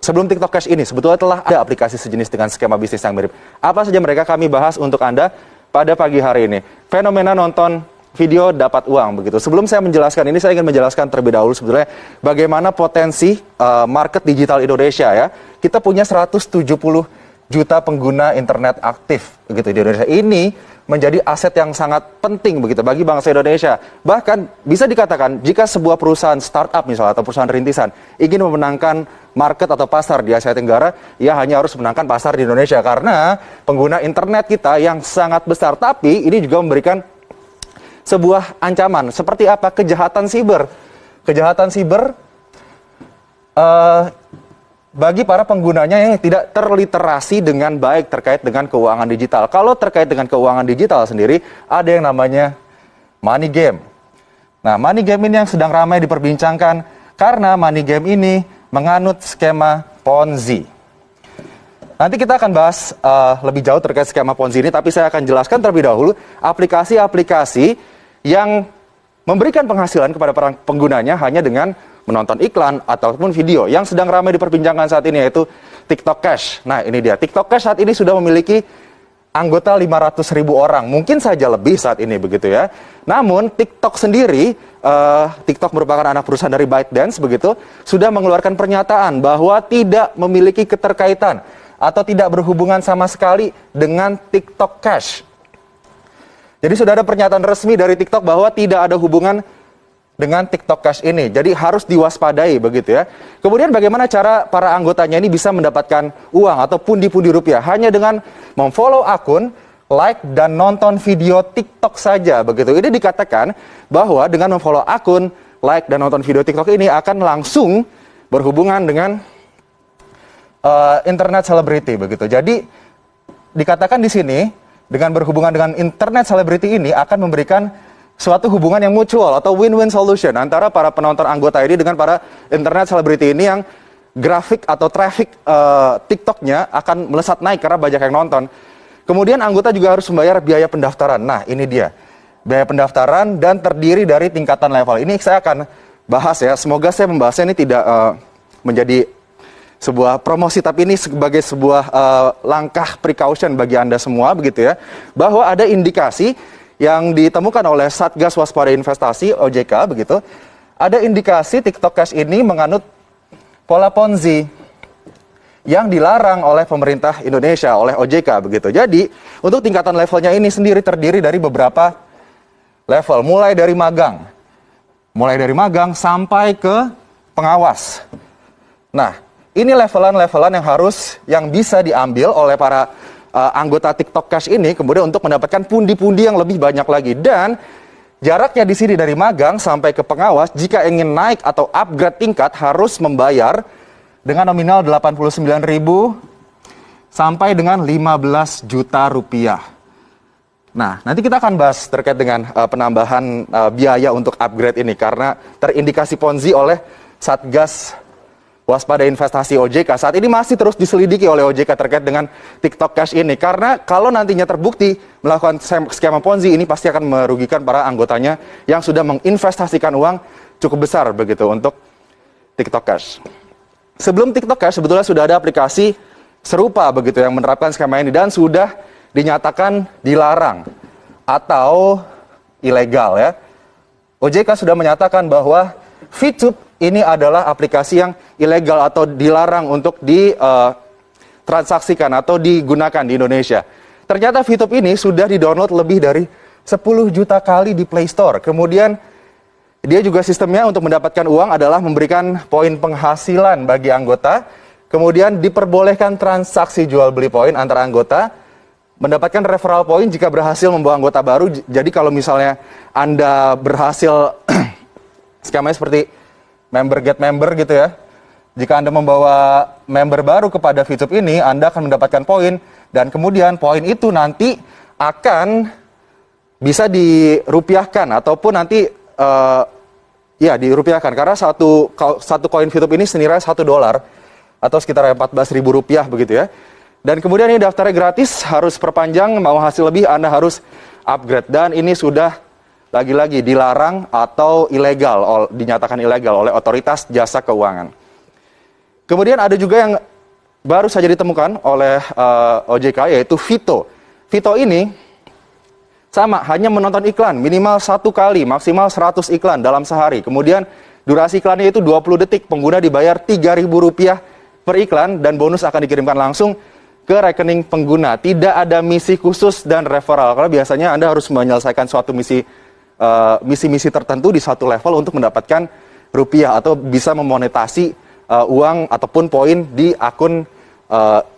sebelum TikTok Cash ini sebetulnya telah ada aplikasi sejenis dengan skema bisnis yang mirip. Apa saja mereka kami bahas untuk Anda pada pagi hari ini. Fenomena nonton video dapat uang begitu. Sebelum saya menjelaskan ini, saya ingin menjelaskan terlebih dahulu sebetulnya bagaimana potensi market digital Indonesia ya. Kita punya 170 juta pengguna internet aktif begitu di Indonesia. Ini menjadi aset yang sangat penting begitu bagi bangsa Indonesia. Bahkan bisa dikatakan jika sebuah perusahaan startup misalnya atau perusahaan rintisan ingin memenangkan market atau pasar di Asia Tenggara, ia hanya harus menangkan pasar di Indonesia karena pengguna internet kita yang sangat besar. Tapi ini juga memberikan sebuah ancaman. Seperti apa? Kejahatan siber. Kejahatan siber bagi para penggunanya yang tidak terliterasi dengan baik terkait dengan keuangan digital. Kalau terkait dengan keuangan digital sendiri, ada yang namanya money game. Nah, money game ini yang sedang ramai diperbincangkan karena money game ini menganut skema Ponzi. Nanti kita akan bahas lebih jauh terkait skema Ponzi ini, tapi saya akan jelaskan terlebih dahulu aplikasi-aplikasi yang memberikan penghasilan kepada para penggunanya hanya dengan menonton iklan ataupun video. Yang sedang ramai diperbincangkan saat ini yaitu TikTok Cash. Nah, ini dia. TikTok Cash saat ini sudah memiliki anggota 500.000 orang. Mungkin saja lebih saat ini begitu ya. Namun TikTok sendiri, TikTok merupakan anak perusahaan dari ByteDance begitu, sudah mengeluarkan pernyataan bahwa tidak memiliki keterkaitan atau tidak berhubungan sama sekali dengan TikTok Cash. Jadi sudah ada pernyataan resmi dari TikTok bahwa tidak ada hubungan dengan TikTok Cash ini. Jadi harus diwaspadai begitu ya. Kemudian bagaimana cara para anggotanya ini bisa mendapatkan uang atau pundi-pundi rupiah? Hanya dengan memfollow akun, like, dan nonton video TikTok saja begitu. Ini dikatakan bahwa dengan memfollow akun, like, dan nonton video TikTok ini akan langsung berhubungan dengan internet celebrity begitu. Jadi dikatakan di sini dengan berhubungan dengan internet celebrity ini akan memberikan suatu hubungan yang mutual atau win-win solution antara para penonton anggota ini dengan para internet celebrity ini yang grafik atau traffic TikToknya akan melesat naik karena banyak yang nonton. Kemudian anggota juga harus membayar biaya pendaftaran. Nah, ini dia. Biaya pendaftaran dan terdiri dari tingkatan level. Ini saya akan bahas ya. Semoga saya membahasnya ini tidak menjadi sebuah promosi, tapi ini sebagai sebuah langkah precaution bagi Anda semua begitu ya. Bahwa ada indikasi yang ditemukan oleh Satgas Waspada Investasi OJK begitu, ada indikasi TikTok Cash ini menganut pola Ponzi yang dilarang oleh pemerintah Indonesia, oleh OJK begitu. Jadi untuk tingkatan levelnya ini sendiri terdiri dari beberapa level, mulai dari magang sampai ke pengawas. Nah, ini levelan-levelan yang bisa diambil oleh para anggota TikTok Cash ini kemudian untuk mendapatkan pundi-pundi yang lebih banyak lagi. Dan jaraknya di sini dari magang sampai ke pengawas, jika ingin naik atau upgrade tingkat harus membayar dengan nominal 89.000 sampai dengan 15 juta rupiah. Nah, nanti kita akan bahas terkait dengan penambahan biaya untuk upgrade ini karena terindikasi Ponzi oleh Satgas Waspada Investasi OJK. Saat ini masih terus diselidiki oleh OJK terkait dengan TikTok Cash ini. Karena kalau nantinya terbukti melakukan skema Ponzi ini pasti akan merugikan para anggotanya yang sudah menginvestasikan uang cukup besar begitu untuk TikTok Cash. Sebelum TikTok Cash sebetulnya sudah ada aplikasi serupa begitu yang menerapkan skema ini dan sudah dinyatakan dilarang atau ilegal ya. OJK sudah menyatakan bahwa VTube ini adalah aplikasi yang ilegal atau dilarang untuk ditransaksikan atau digunakan di Indonesia. Ternyata VTube ini sudah di-download lebih dari 10 juta kali di Play Store. Kemudian dia juga sistemnya untuk mendapatkan uang adalah memberikan poin penghasilan bagi anggota. Kemudian diperbolehkan transaksi jual beli poin antara anggota. Mendapatkan referral point jika berhasil membawa anggota baru. Jadi kalau misalnya Anda berhasil skemanya seperti member get member gitu ya. Jika Anda membawa member baru kepada VTube ini, Anda akan mendapatkan poin dan kemudian poin itu nanti akan bisa dirupiahkan ataupun nanti dirupiahkan karena satu koin VTube ini senilai $1 atau sekitar 14.000 rupiah begitu ya. Dan kemudian ini daftarnya gratis, harus perpanjang, mau hasil lebih Anda harus upgrade dan ini sudah lagi-lagi dilarang atau ilegal, dinyatakan ilegal oleh otoritas jasa keuangan. Kemudian ada juga yang baru saja ditemukan oleh OJK, yaitu Vito. Vito ini sama, hanya menonton iklan minimal 1 kali, maksimal 100 iklan dalam sehari. Kemudian durasi iklannya itu 20 detik, pengguna dibayar Rp3.000 per iklan dan bonus akan dikirimkan langsung ke rekening pengguna. Tidak ada misi khusus dan referral, karena biasanya Anda harus menyelesaikan suatu misi tertentu di satu level untuk mendapatkan rupiah atau bisa memonetasi uang ataupun poin di akun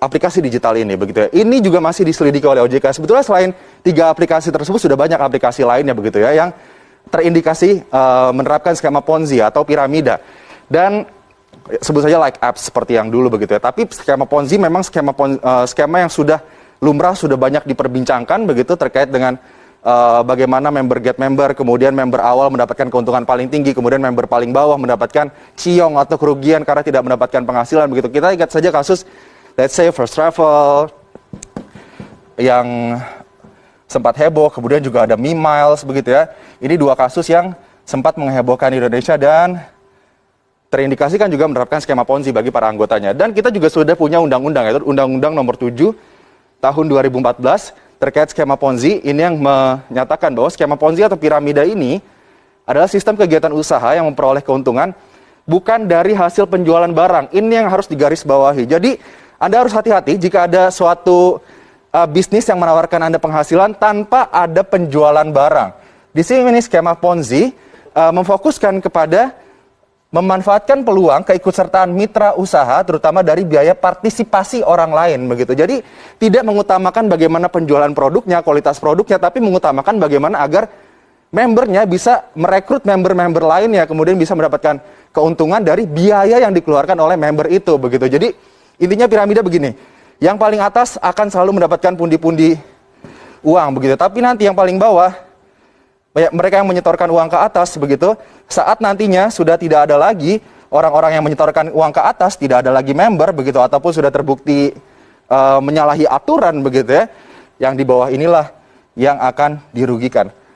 aplikasi digital ini, begitu ya. Ini juga masih diselidiki oleh OJK. Sebetulnya selain 3 aplikasi tersebut sudah banyak aplikasi lainnya, begitu ya, yang terindikasi menerapkan skema Ponzi atau piramida. Dan sebut saja like apps seperti yang dulu, begitu ya. Tapi skema Ponzi memang skema yang sudah lumrah, sudah banyak diperbincangkan, begitu, terkait dengan bagaimana member get member, kemudian member awal mendapatkan keuntungan paling tinggi, kemudian member paling bawah mendapatkan ciong atau kerugian karena tidak mendapatkan penghasilan, begitu. Kita ingat saja kasus, let's say, First Travel yang sempat heboh, kemudian juga ada Miles, begitu ya. Ini 2 kasus yang sempat menghebohkan Indonesia dan terindikasikan juga menerapkan skema Ponzi bagi para anggotanya. Dan kita juga sudah punya undang-undang, yaitu Undang-Undang Nomor 7 Tahun 2014 terkait skema Ponzi. Ini yang menyatakan bahwa skema Ponzi atau piramida ini adalah sistem kegiatan usaha yang memperoleh keuntungan bukan dari hasil penjualan barang. Ini yang harus digarisbawahi. Jadi Anda harus hati-hati jika ada suatu bisnis yang menawarkan Anda penghasilan tanpa ada penjualan barang. Di sini skema Ponzi memfokuskan kepada memanfaatkan peluang keikutsertaan mitra usaha, terutama dari biaya partisipasi orang lain, begitu. Jadi tidak mengutamakan bagaimana penjualan produknya, kualitas produknya, tapi mengutamakan bagaimana agar membernya bisa merekrut member-member lainnya, kemudian bisa mendapatkan keuntungan dari biaya yang dikeluarkan oleh member itu, begitu. Jadi intinya piramida begini, yang paling atas akan selalu mendapatkan pundi-pundi uang, begitu. Tapi nanti yang paling bawah, mereka yang menyetorkan uang ke atas, begitu, saat nantinya sudah tidak ada lagi orang-orang yang menyetorkan uang ke atas, tidak ada lagi member, begitu, ataupun sudah terbukti menyalahi aturan, begitu ya, yang di bawah inilah yang akan dirugikan.